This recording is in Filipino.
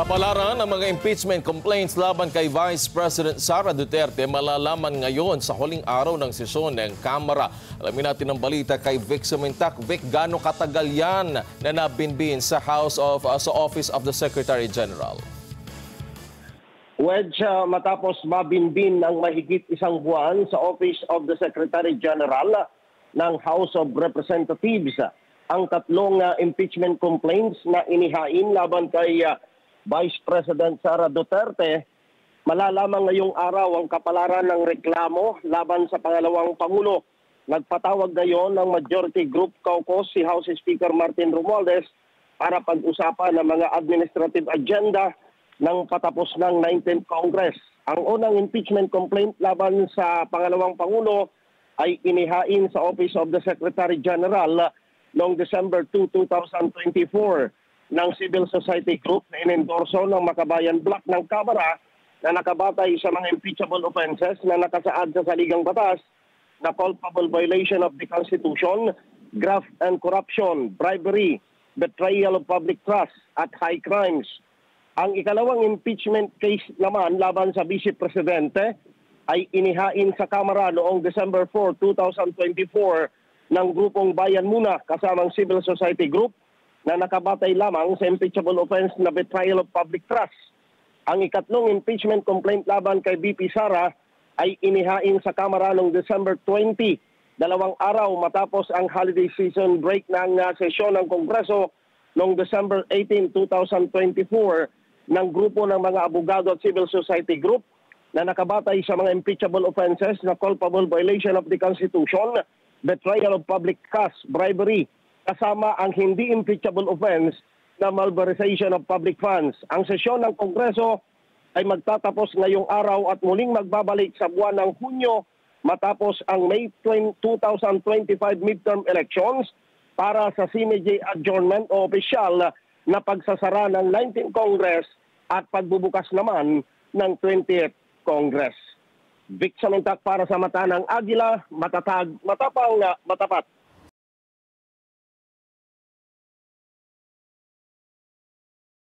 Kapalaran ng mga impeachment complaints laban kay Vice President Sara Duterte malalaman ngayon sa huling araw ng sesyon ng Kamara. Alamin natin ang balita kay Vic Sementak. Vic, gaano katagal yan na nabinbin sa Office of the Secretary General? Wedge, matapos mabinbin ng mahigit isang buwan sa Office of the Secretary General ng House of Representatives ang tatlong impeachment complaints na inihain laban kay Vice President Sara Duterte, malalaman ngayong araw ang kapalaran ng reklamo laban sa pangalawang Pangulo. Nagpatawag ngayon ng Majority Group Caucus si House Speaker Martin Romualdez para pag-usapan ng mga administrative agenda ng patapos ng 19th Congress. Ang unang impeachment complaint laban sa pangalawang Pangulo ay inihain sa Office of the Secretary General noong December 2, 2024 ng Civil Society Group na inendorso ng Makabayan Bloc ng Kamara na nakabatay sa mga impeachable offenses na nakasaad sa saligang batas na culpable violation of the Constitution, graft and corruption, bribery, betrayal of public trust at high crimes. Ang ikalawang impeachment case naman laban sa Vice Presidente ay inihain sa Kamara noong December 4, 2024 ng grupong Bayan Muna kasamang Civil Society Group na nakabatay lamang sa impeachable offense na betrayal of public trust. Ang ikatlong impeachment complaint laban kay VP Sara ay inihain sa Kamara noong December 20, 2 araw matapos ang holiday season break ng sesyon ng Kongreso noong December 18, 2024 ng grupo ng mga abogado at civil society group na nakabatay sa mga impeachable offenses na culpable violation of the Constitution, betrayal of public trust, bribery, kasama ang hindi impeachable offense na malversation of public funds. Ang sesyon ng Kongreso ay magtatapos ngayong araw at muling magbabalik sa buwan ng Hunyo matapos ang May 2025 midterm elections para sa sine die adjournment o opisyal na pagsasara ng 19th Congress at pagbubukas naman ng 20th Congress. Vic Sementak para sa mata ng Agila, matatag, matapang, matapat.